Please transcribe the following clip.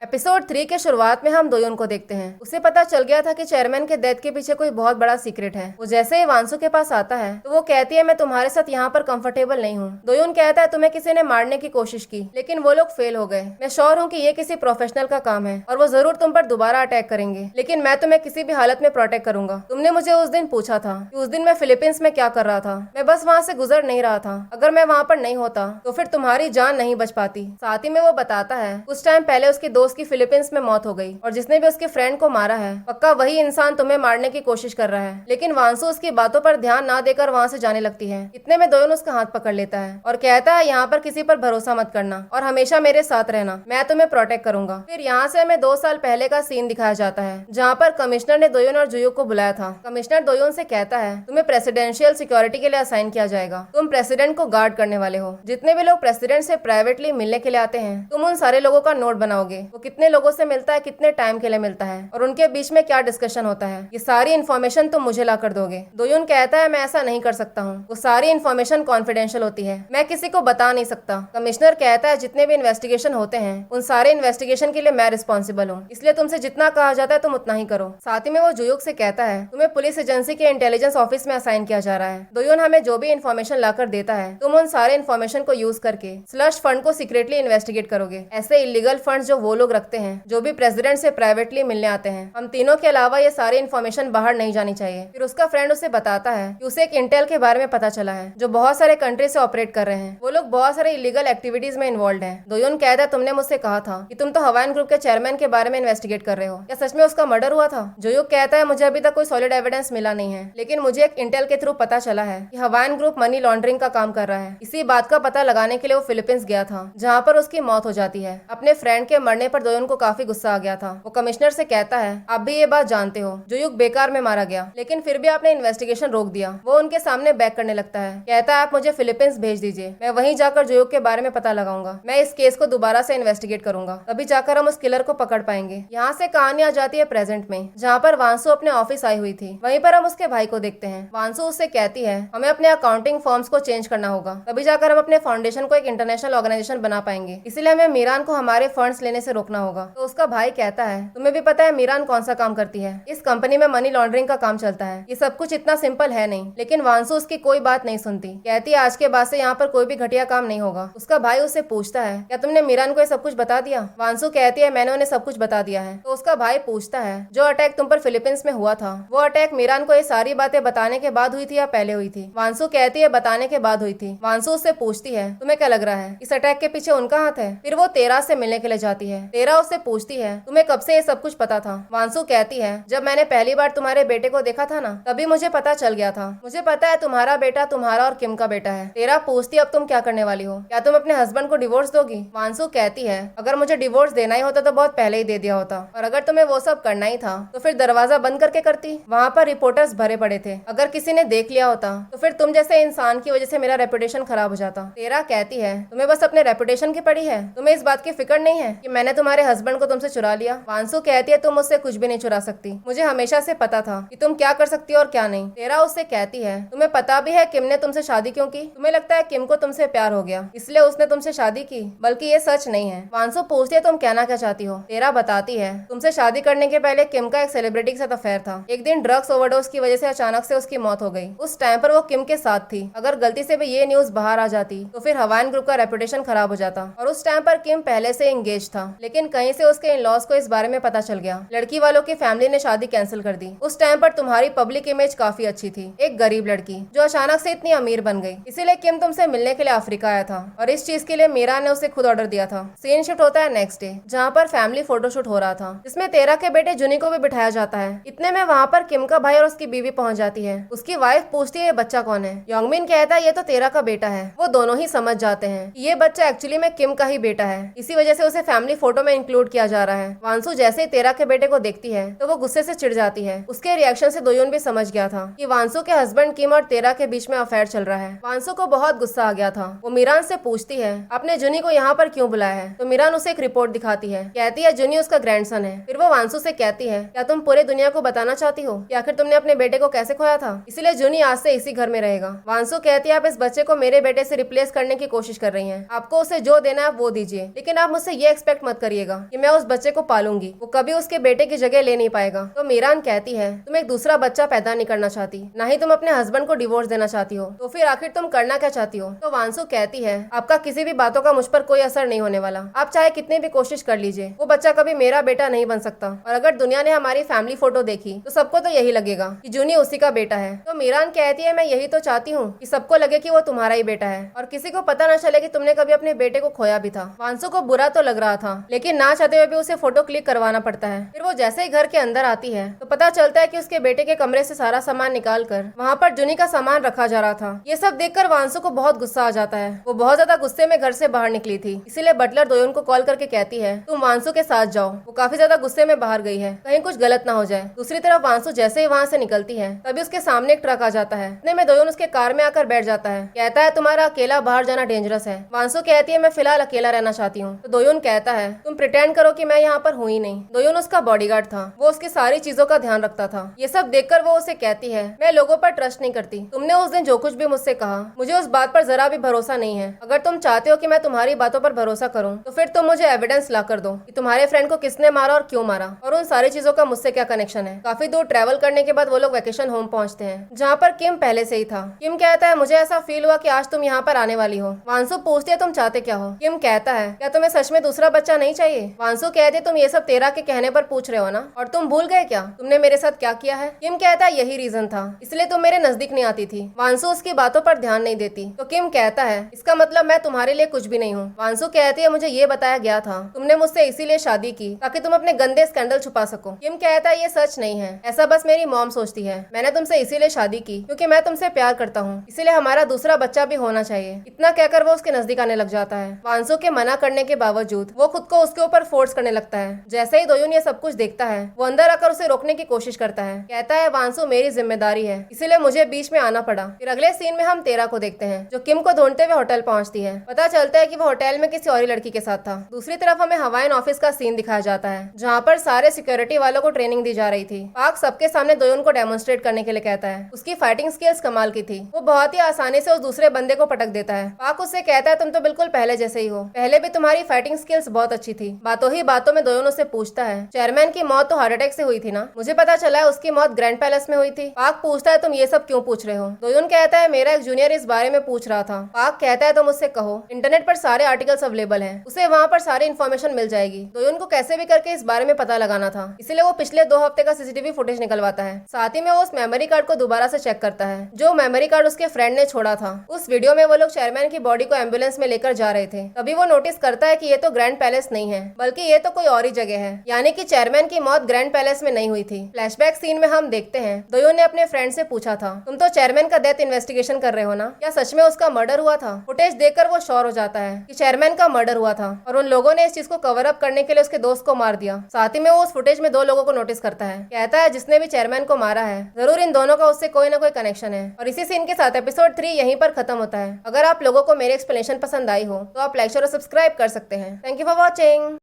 Episode 3 के शुरुआत में हम दोयोन को देखते हैं। उसे पता चल गया था कि चेयरमैन के डेथ के पीछे कोई बहुत बड़ा सीक्रेट है। वो जैसे ही वांसु के पास आता है तो वो कहती है मैं तुम्हारे साथ यहाँ पर कंफर्टेबल नहीं हूँ। दोयोन कहता है तुम्हें किसी ने मारने की कोशिश की लेकिन वो लोग फेल हो गए। मैं श्योर हूँ कि ये किसी प्रोफेशनल का काम है और वो जरूर तुम पर दोबारा अटैक करेंगे, लेकिन मैं तुम्हें किसी भी हालत में प्रोटेक्ट करूंगा। तुमने मुझे उस दिन पूछा था कि उस दिन मैं फिलीपींस में क्या कर रहा था। मैं बस वहाँ से गुजर नहीं रहा था। अगर मैं वहाँ पर नहीं होता तो फिर तुम्हारी जान नहीं बच पाती। साथ ही में वो बताता है कुछ टाइम पहले उसके दोस्त की फिलीपींस में मौत हो गई और जिसने भी उसके फ्रेंड को मारा है पक्का वही इंसान तुम्हें मारने की कोशिश कर रहा है। लेकिन वांसु उसकी बातों पर ध्यान ना देकर वहाँ से जाने लगती है। इतने में दोयोन उसका हाथ पकड़ लेता है और कहता है यहाँ पर किसी पर भरोसा मत करना और हमेशा मेरे साथ रहना, मैं तुम्हें प्रोटेक्ट करूंगा। फिर यहाँ से हमें 2 साल पहले का सीन दिखाया जाता है जहाँ पर कमिश्नर ने दोयोन और जुयुक को बुलाया था। कमिश्नर दोयोन से कहता है तुम्हें प्रेसिडेंशियल सिक्योरिटी के लिए असाइन किया जाएगा। तुम प्रेसिडेंट को गार्ड करने वाले हो। जितने भी लोग प्रेसिडेंट से प्राइवेटली मिलने के लिए आते हैं तुम उन सारे लोगों का नोट बनाओगे। वो कितने लोगों से मिलता है, कितने टाइम के लिए मिलता है और उनके बीच में क्या डिस्कशन होता है, ये सारी इन्फॉर्मेशन तुम मुझे ला कर दोगे। दोयोन कहता है मैं ऐसा नहीं कर सकता हूँ, वो सारी इन्फॉर्मेशन कॉन्फिडेंशियल होती है, मैं किसी को बता नहीं सकता। कमिश्नर कहता है जितने भी इन्वेस्टिगेशन होते हैं उन सारे इन्वेस्टिगेशन के लिए मैं रिस्पॉन्सिबल हूँ, इसलिए तुमसे जितना कहा जाता है तुम उतना ही करो। साथ ही में वो जुयुक से कहता है तुम्हें पुलिस एजेंसी के इंटेलिजेंस ऑफिस में असाइन किया जा रहा है। दोयोन हमें जो भी इन्फॉर्मेशन लाकर देता है तुम उन सारे इन्फॉर्मेशन को यूज करके स्लश फंड को सीक्रेटली इन्वेस्टिगेट करोगे। ऐसे इलीगल फंड जो वो लोग रखते हैं जो भी प्रेसिडेंट से प्राइवेटली मिलने आते हैं। हम तीनों के अलावा ये सारी इन्फॉर्मेशन बाहर नहीं जानी चाहिए। फिर उसका फ्रेंड उसे बताता है कि उसे एक इंटेल के बारे में पता चला है जो बहुत सारे कंट्री से ऑपरेट कर रहे हैं। वो लोग बहुत सारे इलीगल एक्टिविटीज में इन्वॉल्व हैं। दोयोन कहता है तुमने मुझसे कहा था कि तुम तो हवाइन ग्रुप के चेयरमैन के बारे में इन्वेस्टिगेट कर रहे हो, क्या सच में उसका मर्डर हुआ था? जुयुक कहता है मुझे अभी तक कोई सॉलिड एविडेंस मिला नहीं है, लेकिन मुझे एक इंटेल के थ्रू पता चला है कि हवाइन ग्रुप मनी लॉन्ड्रिंग का काम कर रहा है। इसी बात का पता लगाने के लिए वो फिलीपींस गया था जहाँ पर उसकी मौत हो जाती है। अपने फ्रेंड के मरने पर दोयोन को काफी गुस्सा आ गया था। वो कमिश्नर से कहता है आप भी ये बात जानते हो जुयुक बेकार में मारा गया, लेकिन फिर भी आपने इन्वेस्टिगेशन रोक दिया। वो उनके सामने बैक करने लगता है, कहता है आप मुझे फिलीपींस भेज दीजिए, मैं वहीं जाकर जुयुक के बारे में पता लगाऊंगा। मैं इस केस को दोबारा से इन्वेस्टिगेट करूंगा, तभी जाकर हम उस किलर को पकड़ पाएंगे। यहाँ से कहानी आ जाती है प्रेजेंट में जहाँ पर वांसु अपने ऑफिस आई हुई थी। वहीं पर हम उसके भाई को देखते हैं। वांसु उससे कहती है हमें अपने अकाउंटिंग फॉर्म्स को चेंज करना होगा, तभी जाकर हम अपने फाउंडेशन को एक इंटरनेशनल ऑर्गेनाइजेशन बना पाएंगे, इसलिए हमें मीरान को हमारे फंड्स लेने से रोकना होगा। तो उसका भाई कहता है तुम्हें भी पता है मीरान कौन सा काम करती है? इस कंपनी में मनी लॉन्ड्रिंग का काम चलता है। ये सब कुछ इतना सिंपल है नहीं। लेकिन वांसु उसकी कोई बात नहीं सुनती, कहती है आज के बाद से यहाँ पर कोई भी घटिया काम नहीं होगा। उसका भाई उससे पूछता है क्या तुमने मीरान को ये सब कुछ बता दिया? वांसु कहती है मैंने उन्हें सब कुछ बता दिया है। तो उसका भाई पूछता है जो अटैक तुम पर फिलीपींस में हुआ था वो अटैक मीरान को ये सारी बातें बताने के बाद हुई थी या पहले हुई थी? वांसु कहती है बताने के बाद हुई थी। वांसु उससे पूछती है तुम्हें क्या लग रहा है इस अटैक के पीछे उनका हाथ है? फिर वो तेरा से मिलने के लिए जाती है। तेरा उससे पूछती है तुम्हें कब से ये सब कुछ पता था? वांसु कहती है जब मैंने पहली बार तुम्हारे बेटे को देखा था ना तभी मुझे पता चल गया था। मुझे पता है तुम्हारा बेटा तुम्हारा और किम का बेटा है। तेरा पूछती अब तुम क्या करने वाली हो? क्या तुम अपने हस्बैंड को डिवोर्स दोगी? वांसु कहती है अगर मुझे डिवोर्स देना ही होता तो बहुत पहले ही दे दिया होता, और अगर तुम्हें वो सब करना ही था तो फिर दरवाजा बंद करके करती। वहाँ पर रिपोर्टर्स भरे पड़े थे, अगर किसी ने देख लिया होता तो फिर तुम जैसे इंसान की वजह से मेरा रेपुटेशन खराब हो जाता। तेरा कहती है तुम्हें बस अपने रेपुटेशन की पड़ी है, तुम्हें इस बात की फिक्र नहीं है कि मैंने तुम्हारे हस्बैंड को तुमसे चुरा लिया। वांसु कहती है तुम मुझसे कुछ भी नहीं चुरा सकती, मुझे हमेशा से पता था कि तुम क्या कर सकती हो और क्या नहीं। तेरा उससे कहती है तुम्हें पता भी है किम ने तुमसे शादी क्यों की? तुम्हें लगता है किम को तुमसे प्यार हो गया इसलिए उसने तुमसे शादी की, बल्कि ये सच नहीं है। वांसु पूछती है तुम कहना क्या चाहती हो? तेरा बताती है तुमसे शादी करने के पहले किम का एक सेलिब्रिटी के साथ अफेयर था। एक दिन ड्रग्स ओवरडोज की वजह से अचानक से उसकी मौत हो गई। उस टाइम पर वो किम के साथ थी। अगर गलती से भी ये न्यूज बाहर आ जाती तो फिर हवाइन ग्रुप का रेपुटेशन खराब हो जाता। और उस टाइम पर किम पहले से एंगेज था, लेकिन कहीं से उसके इन लॉज को इस बारे में पता चल गया। लड़की वालों की फैमिली ने शादी कैंसिल कर दी। उस टाइम पर तुम्हारी पब्लिक इमेज काफी अच्छी थी, एक गरीब लड़की जो अचानक से इतनी अमीर बन गई। इसीलिए किम तुमसे मिलने के लिए अफ्रीका आया था और इस चीज के लिए मीरा ने उसे खुद ऑर्डर दिया था। सीन शिफ्ट होता है नेक्स्ट डे जहाँ पर फैमिली फोटोशूट हो रहा था जिसमें तेरा के बेटे जुनी को भी बिठाया जाता है। इतने में वहाँ पर किम का भाई और उसकी बीवी पहुंच जाती है। उसकी वाइफ पूछती है ये बच्चा कौन है? योंगमिन कहता है ये तो तेरा का बेटा है। वो दोनों ही समझ जाते हैं कि ये बच्चा एक्चुअली में किम का ही बेटा है, इसी वजह से उसे फैमिली फोटो में इंक्लूड किया जा रहा है। वांसु जैसे ही तेरा के बेटे को देखती है तो वो गुस्से से चिढ़ जाती है। उसके रिएक्शन से दोयोन भी समझ गया था कि वांसु के हस्बैंड किम और तेरा के बीच में अफेयर चल रहा है। वांसु को बहुत गुस्सा आ गया था। वो मीरान से पूछती है आपने जुनी को यहाँ पर क्यों बुलाया है? तो मीरान उसे एक रिपोर्ट दिखाती है, कहती है जुनी उसका ग्रैंडसन है। फिर वो वांसु से कहती है क्या तुम पूरे दुनिया को बताना चाहती हो कि आखिर तुमने अपने बेटे को कैसे खोया था? इसलिए जुनी आज से इसी घर में रहेगा। वांसु कहती है आप इस बच्चे को मेरे बेटे से रिप्लेस करने की कोशिश कर रही हैं। आपको उसे जो देना है वो दीजिए, लेकिन आप मुझसे ये एक्सपेक्ट मत करिए करिएगा कि मैं उस बच्चे को पालूंगी, वो कभी उसके बेटे की जगह ले नहीं पाएगा। तो मीरान कहती है तुम एक दूसरा बच्चा पैदा नहीं करना चाहती, ना ही तुम अपने हस्बैंड को डिवोर्स देना चाहती हो, तो फिर आखिर तुम करना क्या चाहती हो? तो वांसु कहती है आपका किसी भी बातों का मुझ पर कोई असर नहीं होने वाला, आप चाहे कितनी भी कोशिश कर लीजिए, वो बच्चा कभी मेरा बेटा नहीं बन सकता। और अगर दुनिया ने हमारी फैमिली फोटो देखी तो सबको तो यही लगेगा कि जूनी उसी का बेटा है। तो मीरान कहती है मैं यही तो चाहती हूँ कि सबको लगे कि वो तुम्हारा ही बेटा है और किसी को पता न चले कि तुमने कभी अपने बेटे को खोया भी था। वांसु को बुरा तो लग रहा था, लेकिन ना चाहते हुए भी उसे फोटो क्लिक करवाना पड़ता है। फिर वो जैसे ही घर के अंदर आती है तो पता चलता है कि उसके बेटे के कमरे से सारा सामान निकाल कर वहाँ पर जूनी का सामान रखा जा रहा था। ये सब देखकर वांसु को बहुत गुस्सा आ जाता है। वो बहुत ज्यादा गुस्से में घर से बाहर निकली थी, इसीलिए बटलर दोयोन को कॉल करके कहती है तुम वांसु के साथ जाओ, वो काफी ज्यादा गुस्से में बाहर गई है, कहीं कुछ गलत ना हो जाए। दूसरी तरफ वांसु जैसे ही वहाँ से निकलती है तभी उसके सामने एक ट्रक आ जाता है। इतने में दोयोन उसके कार में आकर बैठ जाता है, कहता है तुम्हारा अकेला बाहर जाना डेंजरस है। वांसु कहती है मैं फिलहाल अकेला रहना चाहती हूँ। तो दोयोन कहता है तुम प्रिटेंड करो कि मैं यहाँ पर हूँ ही नहीं। दोयोन उसका बॉडीगार्ड था, वो उसकी सारी चीजों का ध्यान रखता था। ये सब देखकर वो उसे कहती है मैं लोगों पर ट्रस्ट नहीं करती, तुमने उस दिन जो कुछ भी मुझसे कहा मुझे उस बात पर जरा भी भरोसा नहीं है। अगर तुम चाहते हो कि मैं तुम्हारी बातों पर भरोसा करूँ तो फिर तुम मुझे एविडेंस ला कर दो कि तुम्हारे फ्रेंड को किसने मारा और क्यों मारा, और उन सारी चीजों का मुझसे क्या कनेक्शन है। काफी दूर ट्रेवल करने के बाद वो लोग वेकेशन होम पहुंचते हैं, जहाँ पर किम पहले से ही था। किम कहता है मुझे ऐसा फील हुआ कि आज तुम यहाँ पर आने वाली हो। वांसु पूछती है तुम चाहते क्या हो? किम कहता है क्या तुम्हें सच में दूसरा बच्चा नहीं चाहिए? वांसु कहती है तुम ये सब तेरा के कहने पर पूछ रहे हो ना, और तुम भूल गए क्या तुमने मेरे साथ क्या किया है? किम कहता है यही रीजन था, इसलिए तुम मेरे नजदीक नहीं आती थी। वांसु उसकी बातों पर ध्यान नहीं देती। तो किम कहता है इसका मतलब मैं तुम्हारे लिए कुछ भी नहीं हूँ। वांसु कहती है मुझे ये बताया गया था तुमने मुझसे इसीलिए शादी की ताकि तुम अपने गंदे स्कैंडल छुपा सको। किम कहता है ये सच नहीं है, ऐसा बस मेरी मॉम सोचती है। मैंने तुमसे इसीलिए शादी की क्योंकि मैं तुमसे प्यार करता हूँ, इसीलिए हमारा दूसरा बच्चा भी होना चाहिए। इतना कहकर वो उसके नजदीक आने लग जाता है। वांसु के मना करने के बावजूद वो खुद को उसके ऊपर फोर्स करने लगता है। जैसे ही दोयोन ये सब कुछ देखता है वो अंदर आकर उसे रोकने की कोशिश करता है, कहता है वांसु मेरी जिम्मेदारी है, इसीलिए मुझे बीच में आना पड़ा। फिर अगले सीन में हम तेरा को देखते हैं जो किम को ढूंढते हुए होटल पहुंचती है। पता चलता है कि वो होटल में किसी और लड़की के साथ था। दूसरी तरफ हमें हवाईन ऑफिस का सीन दिखाया जाता है जहाँ पर सारे सिक्योरिटी वालों को ट्रेनिंग दी जा रही थी। पाक सबके सामने दोयोन को डेमोन्स्ट्रेट करने के लिए कहता है। उसकी फाइटिंग स्किल्स कमाल की थी, वो बहुत ही आसानी से उस दूसरे बंदे को पटक देता है। पाक उससे कहता है तुम तो बिल्कुल पहले जैसे ही हो, पहले भी तुम्हारी फाइटिंग स्किल्स बहुत अच्छी थी। बातों ही बातों में दोयोन उससे पूछता है चेयरमैन की मौत तो हार्ट अटैक से हुई थी ना? मुझे पता चला है उसकी मौत ग्रैंड पैलेस में हुई थी। पाक पूछता है तुम ये सब क्यों पूछ रहे हो? दोयोन कहता है मेरा एक जूनियर इस बारे में पूछ रहा था। पाक कहता है तुम उससे कहो इंटरनेट पर सारे आर्टिकल्स अवेलेबल हैं, उसे वहाँ पर सारी इन्फॉर्मेशन मिल जाएगी। दोयोन को कैसे भी करके इस बारे में पता लगाना था, इसलिए वो पिछले 2 हफ्ते का सीसीटीवी फुटेज निकलवाता है। साथ ही में वो उस मेमोरी कार्ड को दोबारा से चेक करता है जो मेमोरी कार्ड उसके फ्रेंड ने छोड़ा था। उस वीडियो में वो लोग चेयरमैन की बॉडी को एम्बुलेंस में लेकर जा रहे थे। तभी वो नोटिस करता है कि ये तो ग्रैंड पैलेस नहीं है, बल्कि ये तो कोई और ही जगह है, यानी कि चेयरमैन की मौत ग्रैंड पैलेस में नहीं हुई थी। फ्लैशबैक सीन में हम देखते हैं दोयोन ने अपने फ्रेंड से पूछा था तुम तो चेयरमैन का डेथ इन्वेस्टिगेशन कर रहे हो ना, क्या सच में उसका मर्डर हुआ था? फुटेज देखकर वो श्योर हो जाता है कि चेयरमैन का मर्डर हुआ था और उन लोगों ने इस चीज को कवर अप करने के लिए उसके दोस्त को मार दिया। साथ ही में वो उस फुटेज में 2 लोगों को नोटिस करता है, कहता है जिसने भी चेयरमैन को मारा है जरूर इन दोनों का उससे कोई ना कोई कनेक्शन है। और इसी सीन के साथ एपिसोड 3 यहीं पर खत्म होता है। अगर आप लोगों को मेरी एक्सप्लेनेशन पसंद आई हो तो आप लाइक शेयर और सब्सक्राइब कर सकते हैं। Thank you for watching.